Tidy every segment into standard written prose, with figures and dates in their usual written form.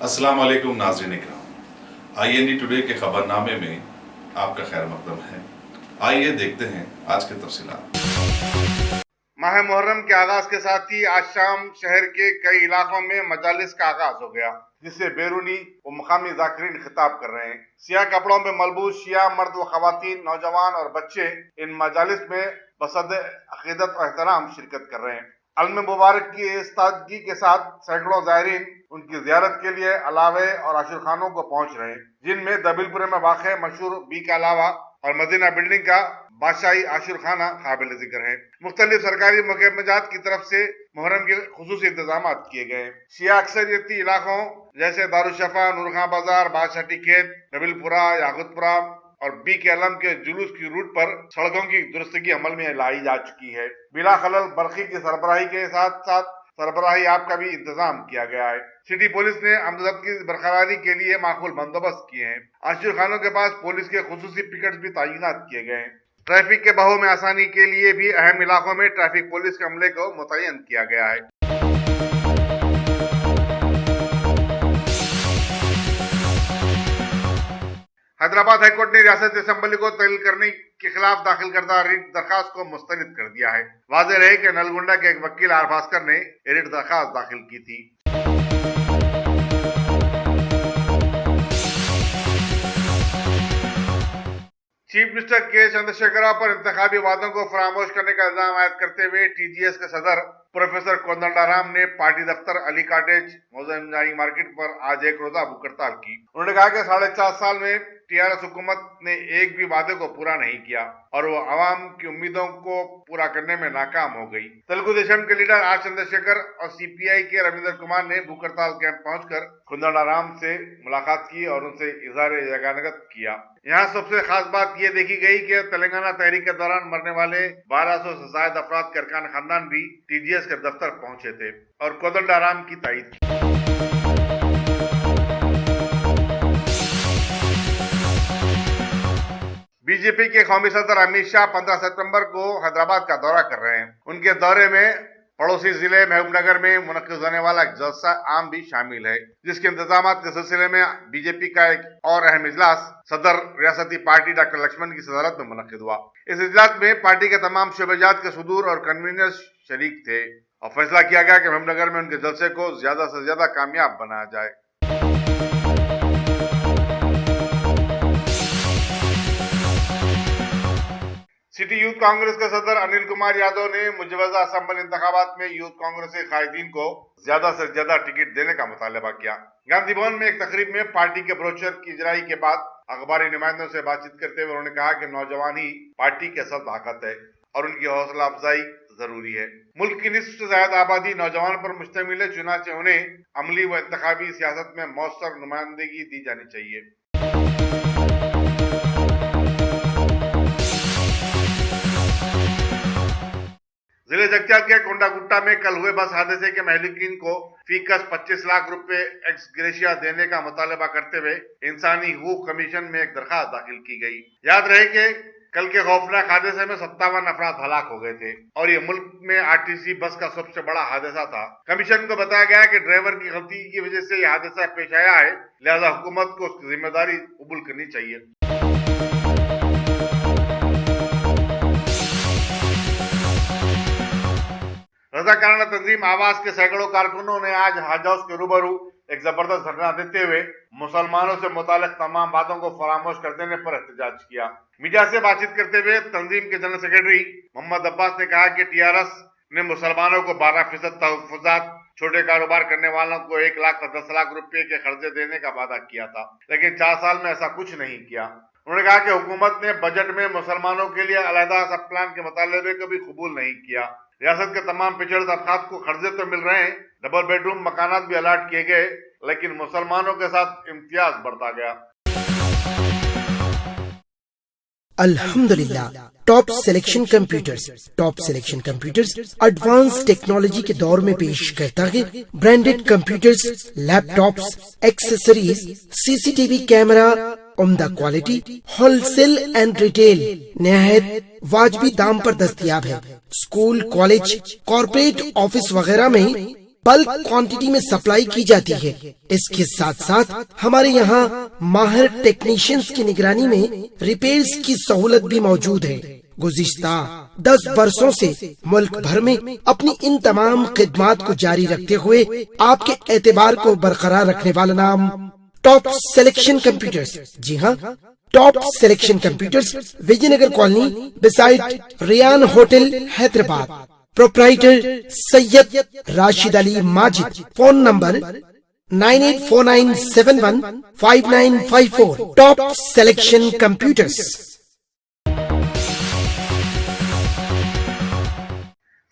अस्सलाम वालेकुम नाज़रीन इकराम, IND टुडे के खबरनामे में आपका खैर मकदम है। आइए देखते हैं आज के तफसीलात। माह मुहर्रम के आगाज के साथ ही आज शाम शहर के कई इलाकों में मजालिस का आगाज हो गया, जिससे बैरूनी व मुकामी जाकिरीन खिताब कर रहे हैं। सियाह कपड़ों में मलबूस शिया मर्द व खवातीन, नौजवान और बच्चे इन मजालिस में बसद अकीदत और एहतराम शिरकत कर रहे हैं। अलम मुबारक की इस्तादगी के साथ सैकड़ों ज़ायरीन उनकी जियारत के लिए अलावे और आशिर खानों को पहुंच रहे हैं, जिनमें दबिलपुर में वाक़ मशहूर बी का अलावा और मदीना बिल्डिंग का बादशाही आशिर खाना काबिल जिक्र है। मुख्तलिफ सरकारी महकमात की तरफ से मुहर्रम के खुसूसी इंतजाम किए गए हैं। शिया अक्सरियती इलाकों जैसे दारुशफा, नूर खां बाजार, बादशाह खेत, नबिलपुरा, यागुतपुरा और बी के अलम के जुलूस की रूट पर सड़कों की दुरुस्तगी अमल में लाई जा चुकी है। बिला खलल बरखी की सरबराही के साथ साथ सरबराही आप का भी इंतजाम किया गया है। सिटी पुलिस ने अमन की बरकरारी के लिए माकूल बंदोबस्त किए हैं। आशिर खानों के पास पुलिस के खुसूसी पिकेट्स भी तैनात किए गए हैं। ट्रैफिक के बहाव में आसानी के लिए भी अहम इलाकों में ट्रैफिक पुलिस के अमले को मुतय्यन किया गया है। हैदराबाद हाईकोर्ट ने रियासती असेंबली को तहलील करने के खिलाफ दाखिल करदा रिट दरखास्त को मुस्तरद कर दिया है। वाज़ेह रहे कि नलगुंडा के एक वकील आर भास्कर ने रिट दरखास्त दाखिल की थी। चीफ मिनिस्टर के चंद्रशेखर पर इंतखाबी वादों को फरामोश करने का इल्जाम आयद करते हुए TGS के सदर प्रोफेसर कोदंडाराम ने पार्टी दफ्तर अली कॉटेज मौजूद मार्केट पर आज एक रोजा भूख हड़ताल की। उन्होंने कहा कि 4.5 साल में TRS हुकूमत ने एक भी वादे को पूरा नहीं किया और वो आवाम की उम्मीदों को पूरा करने में नाकाम हो गई। तेलुगु देशम के लीडर आर चंद्रशेखर और CPI के रविंद्र कुमार ने भूख हड़ताल कैंप पहुंचकर कोदंडाराम से मुलाकात की और उनसे इज़हार यगानगत किया। यहाँ सबसे खास बात यह देखी गई कि तेलंगाना तहरीक के दौरान मरने वाले 1200 से ज्यादा अफराद के अरकान खानदान भी TGS के दफ्तर पहुंचे थे और कोदंडाराम की तायीद की। बीजेपी के कौमी सदर अमित शाह 15 सितंबर को हैदराबाद का दौरा कर रहे हैं। उनके दौरे में पड़ोसी जिले महबूबनगर में मुनक्किद होने वाला जलसा आम भी शामिल है, जिसके इंतजाम के सिलसिले में बीजेपी का एक और अहम इजलास सदर रियासती पार्टी डॉक्टर लक्ष्मण की सदारत में मुनक्किद हुआ। इस इजलास में पार्टी के तमाम शोबेजात के सदूर और कन्वीनर्स शरीक थे और फैसला किया गया कि महबूबनगर में उनके जलसे को ज्यादा से ज्यादा कामयाब बनाया जाए। सिटी यूथ कांग्रेस के सदर अनिल कुमार यादव ने मुजवजा असेंबली इंतखाबात में यूथ कांग्रेस के कायदीन को ज्यादा से ज्यादा टिकट देने का मुतालबा किया। गांधी भवन में एक तकरीब में पार्टी के ब्रोशर की इजराई के बाद अखबारी नुमाइंदों से बातचीत करते हुए उन्होंने कहा कि नौजवान ही पार्टी की असल ताकत है और उनकी हौसला अफजाई जरूरी है। मुल्क की निस्फ से ज्यादा आबादी नौजवान पर मुश्तमिल है, चुनाचे उन्हें अमली व इंतखाबी सियासत में मौसर नुमाइंदगी दी जानी चाहिए। जिले जगत्याल के कोंडागुट्टा में कल हुए बस हादसे के महलिकीन को फीकस 25 लाख रुपए एक्स ग्रेशिया देने का मुतालबा करते हुए इंसानी हकूक कमीशन में एक दरखास्त दाखिल की गई। याद रहे कि कल के खौफनाक हादसे में 57 अफराद हलाक हो गए थे और ये मुल्क में RTC बस का सबसे बड़ा हादसा था। कमीशन को बताया गया कि ड्राइवर की गलती की वजह से यह हादसा पेश आया है, लिहाजा हुकूमत को उसकी जिम्मेदारी कबूल करनी चाहिए। रज़ाकाराना तंजीम आवाज के सैकड़ों कारकुनों ने आज हज हाउस के रूबरू एक जबरदस्त धरना देते हुए मुसलमानों से मुतालिक तमाम बातों को फरामोश कर देने पर एहतजाज किया। मीडिया से बातचीत करते हुए तंजीम के जनरल सेक्रेटरी मोहम्मद अब्बास ने कहा कि TRS ने मुसलमानों को 12% तहफ़्फ़ुज़ात, छोटे कारोबार करने वालों को 1 लाख से 10 लाख रुपए के कर्जे देने का वादा किया था, लेकिन 4 साल में ऐसा कुछ नहीं किया। उन्होंने कहा कि हुकूमत ने बजट में मुसलमानों के लिए अलहदा सब प्लान के मुतालबे को भी कबूल नहीं किया। रियासत के तमाम पिछड़े तबकात को कर्जे तो मिल रहे हैं, डबल बेडरूम मकानात भी अलाट किए गए, लेकिन मुसलमानों के साथ इम्तियाज बढ़ता गया। अल्हम्दुलिल्लाह top selection computers advance technology के दौर में पेश करता है branded computers, laptops, accessories, CCTV camera, उम्दा क्वालिटी, होलसेल एंड रिटेल निहायत वाजबी दाम पर दस्तयाब है। स्कूल, कॉलेज, कॉर्पोरेट ऑफिस वगैरह में बल्क क्वांटिटी में सप्लाई की जाती है। इसके साथ साथ हमारे यहाँ माहिर टेक्नीशियंस की निगरानी में रिपेयर्स की सहूलत भी मौजूद है। गुज़िश्ता 10 वर्षों से मुल्क भर में अपनी इन तमाम खिदमात को जारी रखते हुए आपके एतबार को बरकरार रखने वाला नाम टॉप सिलेक्शन कंप्यूटर्स। जी हाँ, top selection computers, Vijayanagar colony beside Riyan hotel, Hyderabad. Proprietor Syed Rashid Ali Majid. Phone number 9849715954। Top selection computers.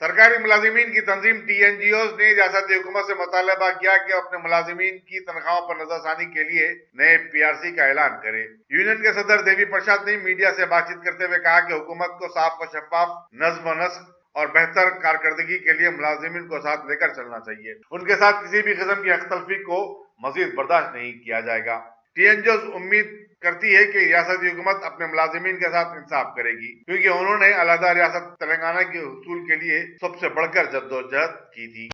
सरकारी मुलाजिमीन की तंजीम TNGOs ने रियासती हुकूमत से मुतालबा किया कि अपने मुलाजिमीन की तनख्वाहों पर नजरसानी के लिए नए PRC का ऐलान करे। यूनियन के सदर देवी प्रसाद ने मीडिया से बातचीत करते हुए कहा कि हुकूमत को साफ और शफाफ, नज्म व नस्क और बेहतर कारकर्दगी के लिए मुलाजिमीन को साथ लेकर चलना चाहिए। उनके साथ किसी भी किस्म की अख्तलफी को मजीद बर्दाश्त नहीं किया जाएगा। TNGOs उम्मीद करती है कि रियासती हुकूमत अपने मुलाजिमीन के साथ इंसाफ करेगी, क्योंकि उन्होंने अलहदा रियासत तेलंगाना के हुसूल के लिए सबसे बढ़कर जद्दोजहद की थी।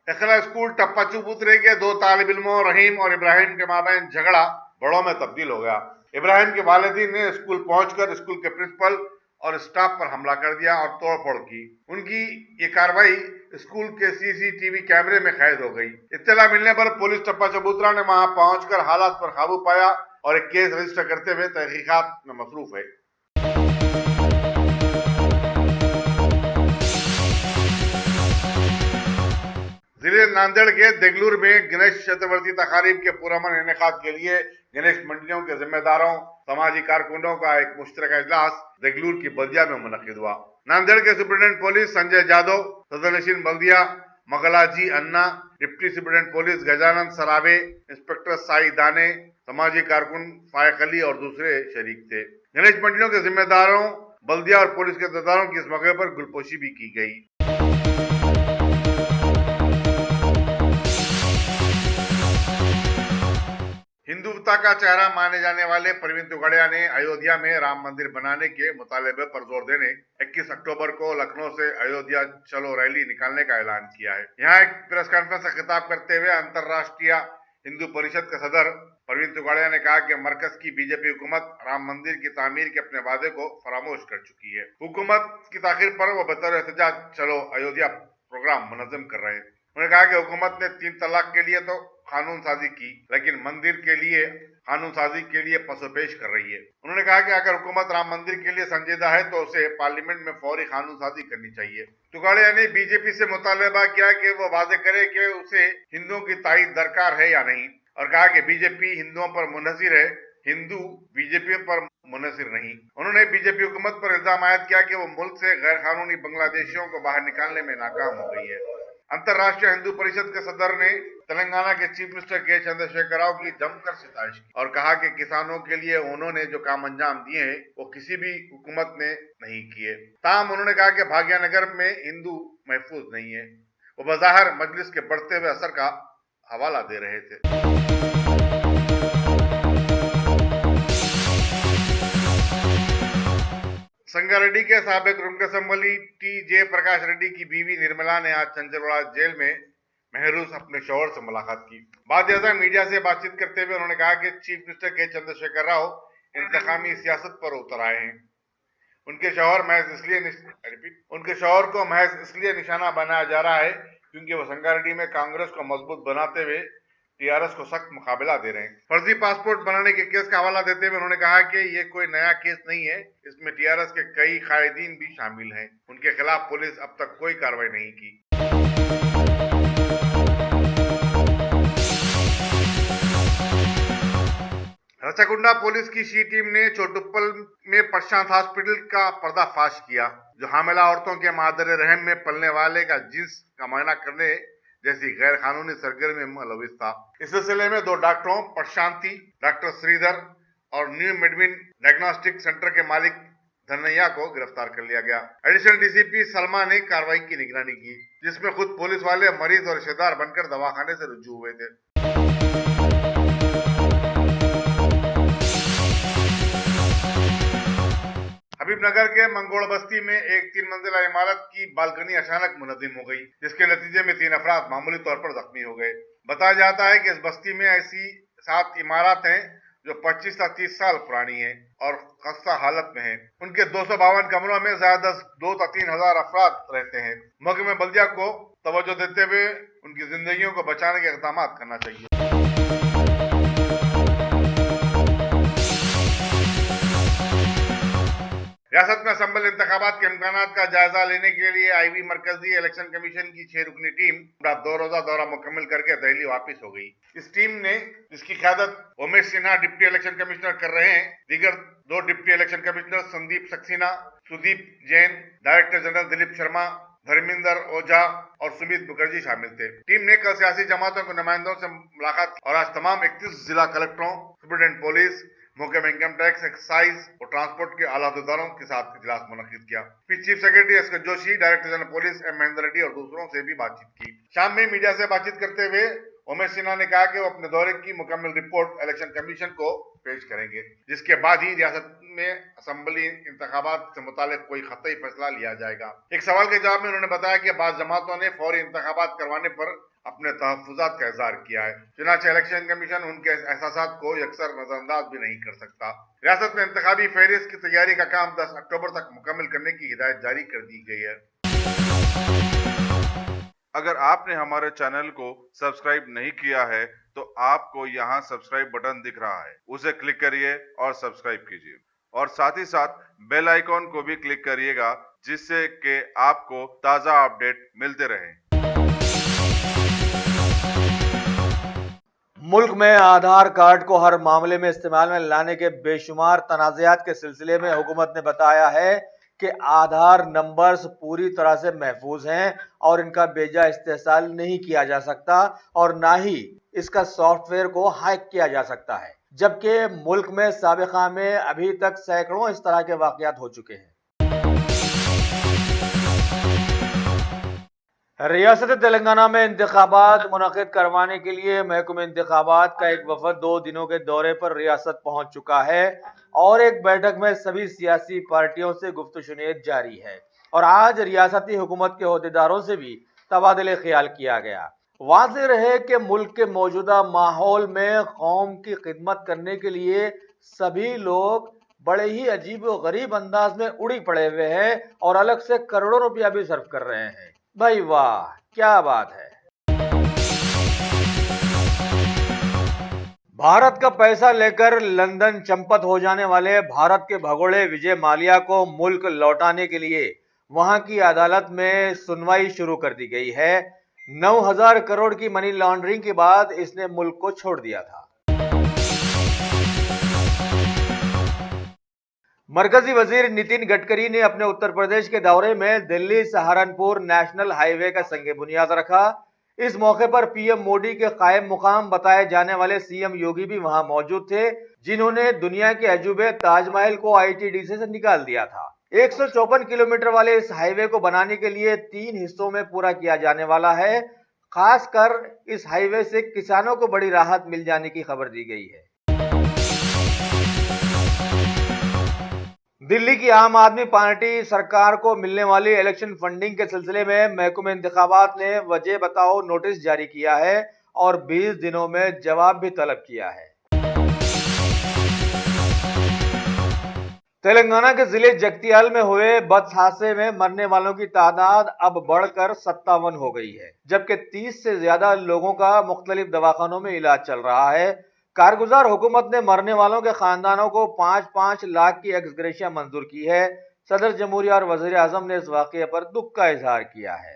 इखला स्कूल टप्पा चबूतरे के 2 तालिब इल्मों रहीम और इब्राहिम के माबैन झगड़ा बड़ों में तब्दील हो गया। इब्राहिम के वालिदीन ने स्कूल पहुंचकर स्कूल के प्रिंसिपल और स्टाफ पर हमला कर दिया और तोड़फोड़ की। उनकी ये कार्रवाई स्कूल के CCTV कैमरे में कैद हो गई। इत्तला मिलने पर पुलिस टप्पा चबूतरा ने वहां पहुंचकर हालात पर काबू पाया और एक केस रजिस्टर करते हुए तहकीकात में मसरूफ है। जिले नांदेड़ के देगलूर में गणेश चतुर्थी तकारीब के पुरअमन इनेकाद के लिए गणेश मंडियों के जिम्मेदारों, सामाजिक कारकुनों का एक मुश्तरका इजलास देगलूर की बल्दिया में मुनक्किद हुआ। नांदेड़ के सुप्रीटेंडेंट पुलिस संजय जादव, सदरनशीन बल्दिया मगलाजी अन्ना, deputy superintendent police Gajanand Sarabe, inspector Sai Dane, सामाजिक कारकुन फायक अली और दूसरे शरीक थे। गणेश मंडियों के जिम्मेदारों, बल्दिया और पुलिस के अहदेदारों की इस मौके पर गुलपोशी भी की गई। हिंदुत्व का चेहरा माने जाने वाले प्रवीण तोगड़िया ने अयोध्या में राम मंदिर बनाने के मुतालबे पर जोर देने 21 अक्टूबर को लखनऊ से अयोध्या चलो रैली निकालने का ऐलान किया है। यहाँ एक प्रेस कॉन्फ्रेंस से खिताब करते हुए अंतर्राष्ट्रीय हिंदू परिषद के सदर प्रवीण तोगड़िया ने कहा कि मरकज की बीजेपी हुकूमत राम मंदिर की तामीर के अपने वादे को फरामोश कर चुकी है। हुकूमत की ताखिर पर वो बतौर एहतजाज चलो अयोध्या प्रोग्राम मुनज़्ज़म कर रहे हैं। उन्होंने कहा कि हुकूमत ने 3 तलाक के लिए तो कानून साजी की, लेकिन मंदिर के लिए कानून साजी के लिए पसोपेश कर रही है। उन्होंने कहा कि अगर हुकूमत राम मंदिर के लिए संजीदा है तो उसे पार्लियामेंट में फौरी कानून साजी करनी चाहिए। तोगड़िया ने बीजेपी से मुतालबा किया कि वो वादे करे कि उसे हिंदुओं की ताईद दरकार है या नहीं, और कहा कि बीजेपी हिंदुओं पर मुनहसिर है, हिंदू बीजेपी पर मुनहसिर नहीं। उन्होंने बीजेपी हुकूमत पर इल्जाम आयद किया कि वो मुल्क से गैर कानूनी बांग्लादेशियों को बाहर निकालने में नाकाम हो गई है। अंतर्राष्ट्रीय हिंदू परिषद के सदर ने तेलंगाना के चीफ मिनिस्टर के चंद्रशेखर राव की जमकर सिफारिश की और कहा कि किसानों के लिए उन्होंने जो काम अंजाम दिए हैं वो किसी भी हुकूमत ने नहीं किए। ताहम उन्होंने कहा कि भाग्यनगर में हिंदू महफूज नहीं है। वो बज़ाहिर मजलिस के बढ़ते हुए असर का हवाला दे रहे थे। संगारेड्डी के साबिक रुकन असेंबली T.J. प्रकाश रेड्डी की बीवी निर्मला ने आज चंचलवाड़ा जेल में महरूस अपने शौहर से मुलाकात की। बाद मीडिया से बातचीत करते हुए उन्होंने कहा कि चीफ मिनिस्टर के चंद्रशेखर राव इंतकामी सियासत पर उतर आए हैं। उनके शौहर को महज इसलिए निशाना बनाया जा रहा है क्योंकि वो संगारेड्डी में कांग्रेस को मजबूत बनाते हुए TRS को सख्त मुकाबला दे रहे हैं। फर्जी पासपोर्ट बनाने के केस का हवाला देते हुए उन्होंने कहा कि ये कोई नया केस नहीं है, इसमें TRS के कई कायदीन भी शामिल हैं। उनके खिलाफ पुलिस अब तक कोई कार्रवाई नहीं की। रचाकुंडा पुलिस की शी टीम ने चोटुप्पल में प्रशांत हॉस्पिटल का पर्दाफाश किया, जो हामिला औरतों के मादर रहम में पलने वाले का जिन्स का मुआयना करने जैसी गैर कानूनी सरगर्मी में मुलविस था। इस सिलसिले में 2 डॉक्टरों प्रशांति, डॉक्टर श्रीधर और न्यू मेडविन डायग्नोस्टिक सेंटर के मालिक धनैया को गिरफ्तार कर लिया गया। एडिशनल DCP सलमा ने कार्रवाई की निगरानी की, जिसमें खुद पुलिस वाले मरीज और रिश्तेदार बनकर दवाखाने से रुजू हुए थे। हबीबनगर के मंगोड़ बस्ती में एक 3 मंजिला इमारत की बालकनी अचानक मुनहदिम हो गई, जिसके नतीजे में 3 अफराद मामूली तौर पर जख्मी हो गए। बताया जाता है कि इस बस्ती में ऐसी 7 इमारत हैं जो 25 से 30 साल पुरानी है और खस्ता हालत में है। उनके 252 कमरों में ज्यादा 2 से 3 हजार अफराद रहते हैं। मौके में बल्दिया को तवज्जो देते हुए उनकी जिंदगियों को बचाने के इक़दाम करना चाहिए। रियासत में असेंबली इंतखाबात के इम्कानात का जायजा लेने के लिए आईवी मरकजी इलेक्शन कमीशन की 6 रुकनी टीम अपना 2 रोजा दौरा मुकम्मल करके दिल्ली वापस हो गई। इस टीम ने, जिसकी क़यादत Umesh Sinha deputy election commissioner कर रहे हैं, दीगर 2 deputy election commissioner Sandeep Saxena, Sudeep Jain, director general Dilip Sharma, Dharminder Ojha और सुमित मुखर्जी शामिल थे। टीम ने कल सियासी जमातों के नुमाइंदों से मुलाकात और आज तमाम 31 जिला कलेक्टरों, सुप्रिंटेंडेंट पुलिस, मौके में इनकम टैक्स, एक्साइज और ट्रांसपोर्ट के आला अहदेदारों के साथ इजलास मुनक्किद किया। फिर chief secretary S K Joshi, director general police M Mahendra Reddy और दूसरों से भी बातचीत की। शाम में मीडिया से बातचीत करते हुए उमेश सिन्हा ने कहा कि वो अपने दौरे की मुकम्मल रिपोर्ट इलेक्शन कमीशन को पेश करेंगे, जिसके बाद ही रियासत में असेंबली इंतखाबात से मुतालिक कोई खतई फैसला लिया जाएगा। एक सवाल के जवाब में उन्होंने बताया कि बाद जमातों ने फौरी इंतखाबात करवाने पर अपने तहफ्फुजात का इज़हार किया है। चुनांचे इलेक्शन कमीशन उनके एहसासात को यकसर नजरअंदाज भी नहीं कर सकता। रियासत में इंतखाबी फहरिस्त की तैयारी का काम 10 अक्टूबर तक मुकम्मल करने की हिदायत जारी कर दी गई है। अगर आपने हमारे चैनल को सब्सक्राइब नहीं किया है तो आपको यहाँ सब्सक्राइब बटन दिख रहा है, उसे क्लिक करिए और सब्सक्राइब कीजिए और साथ ही साथ बेल आइकॉन को भी क्लिक करिएगा, जिससे कि आपको ताज़ा अपडेट मिलते रहें। मुल्क में आधार कार्ड को हर मामले में इस्तेमाल में लाने के बेशुमार तनाज़ात के सिलसिले में हुकूमत ने बताया है कि आधार नंबर्स पूरी तरह से महफूज हैं और इनका बेजा इस्तेमाल नहीं किया जा सकता और ना ही इसका सॉफ्टवेयर को हैक किया जा सकता है, जबकि मुल्क में साबिक़ा में अभी तक सैकड़ों इस तरह के वाक़यात हो चुके हैं। रियासत तेलंगाना में इंतखाबात मुनक़िद करवाने के लिए महकमा इंतखाबात का एक वफद 2 दिनों के दौरे पर रियासत पहुंच चुका है और एक बैठक में सभी सियासी पार्टियों से गुफ्तशुनीयत जारी है और आज रियासती हुकूमत के अहदेदारों से भी तबादले ख्याल किया गया। वाज़ेह रहे कि मुल्क के मौजूदा माहौल में कौम की खिदमत करने के लिए सभी लोग बड़े ही अजीब व गरीब अंदाज में उड़ी पड़े हुए हैं और अलग से करोड़ों रुपया भी सर्व कर रहे हैं। भाई वाह, क्या बात है। भारत का पैसा लेकर लंदन चंपत हो जाने वाले भारत के भगोड़े विजय माल्या को मुल्क लौटाने के लिए वहां की अदालत में सुनवाई शुरू कर दी गई है। 9,000 करोड़ की मनी लॉन्ड्रिंग के बाद इसने मुल्क को छोड़ दिया था। मरकजी वजीर नितिन गडकरी ने अपने उत्तर प्रदेश के दौरे में दिल्ली सहारनपुर नेशनल हाईवे का संग बुनियाद रखा। इस मौके पर पीएम मोदी के कायम मुकाम बताए जाने वाले सीएम योगी भी वहां मौजूद थे, जिन्होंने दुनिया के अजूबे ताजमहल को आईटीडीसी से निकाल दिया था। 154 किलोमीटर वाले इस हाईवे को बनाने के लिए 3 हिस्सों में पूरा किया जाने वाला है। खासकर इस हाईवे से किसानों को बड़ी राहत मिल जाने की खबर दी गई है। दिल्ली की आम आदमी पार्टी सरकार को मिलने वाली इलेक्शन फंडिंग के सिलसिले में महकमा इंतखाबात ने वजह बताओ नोटिस जारी किया है और 20 दिनों में जवाब भी तलब किया है। तेलंगाना के जिले जगतियाल में हुए बस हादसे में मरने वालों की तादाद अब बढ़कर 57 हो गई है, जबकि 30 से ज्यादा लोगों का मुख्तलिफ दवाखानों में इलाज चल रहा है। कारगुजार हुकूमत ने मरने वालों के खानदानों को 5-5 लाख की एक्सग्रेशिया मंजूर की है। सदर जमहूरिया और वजीर आजम ने इस वाकये पर दुख का इजहार किया है।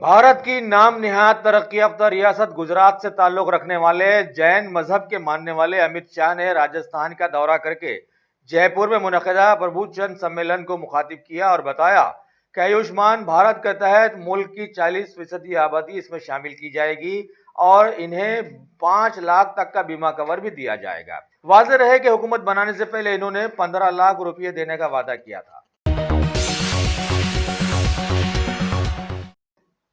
भारत की नाम निहायत तरक्की याफ्ता रियासत गुजरात से ताल्लुक रखने वाले जैन मजहब के मानने वाले अमित शाह ने राजस्थान का दौरा करके जयपुर में मुनक़िदा प्रभुचंद सम्मेलन को मुखातिब किया और बताया कि आयुष्मान भारत के तहत मुल्क की 40% आबादी इसमें शामिल की जाएगी और इन्हें 5 लाख तक का बीमा कवर भी दिया जाएगा। वाज़ेह रहे कि हुकूमत बनाने से पहले इन्होंने 15 लाख रुपये देने का वादा किया था।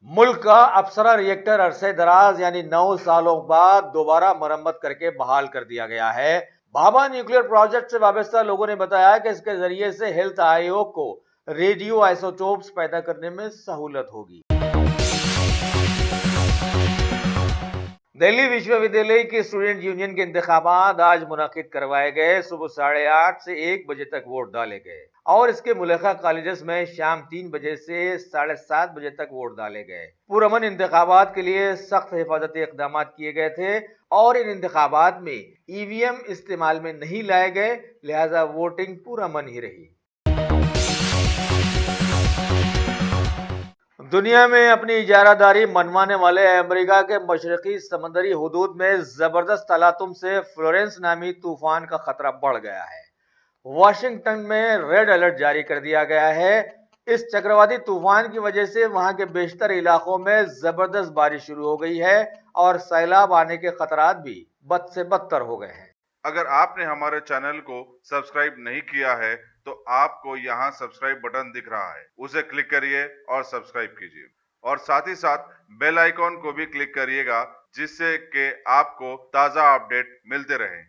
मुल्क का अप्सरा रिएक्टर अरसे दराज यानी 9 सालों बाद दोबारा मरम्मत करके बहाल कर दिया गया है। भाभा न्यूक्लियर प्रोजेक्ट से वाबस्ता लोगों ने बताया कि इसके जरिए से हेल्थ आयोग को रेडियो आइसोटोप्स पैदा करने में सहूलत होगी। दिल्ली विश्वविद्यालय की स्टूडेंट यूनियन के इंतखाबात आज मुनाकिद करवाए गए। सुबह 8:30 से 1 बजे तक वोट डाले गए और इसके मुल्का कॉलेजेस में शाम 3 बजे से 7:30 बजे तक वोट डाले गए। पुरअमन इंतखाबात के लिए सख्त हिफाजती इकदाम किए गए थे और इन इंतखाबात में ईवीएम इस्तेमाल में नहीं लाए गए, लिहाजा वोटिंग पुरअमन ही रही। दुनिया में अपनी इजारादारी मनवाने वाले अमेरिका के मशरकी समंदरी हुदूद में जबरदस्त तलातुम से फ्लोरेंस नामी तूफान का खतरा बढ़ गया है। वाशिंगटन में रेड अलर्ट जारी कर दिया गया है। इस चक्रवाती तूफान की वजह से वहां के बेशतर इलाकों में जबरदस्त बारिश शुरू हो गई है और सैलाब आने के खतरात भी बद से बदतर हो गए हैं। अगर आपने हमारे चैनल को सब्सक्राइब नहीं किया है तो आपको यहाँ सब्सक्राइब बटन दिख रहा है, उसे क्लिक करिए और सब्सक्राइब कीजिए और साथ ही साथ बेल आइकॉन को भी क्लिक करिएगा जिससे कि आपको ताज़ा अपडेट मिलते रहें।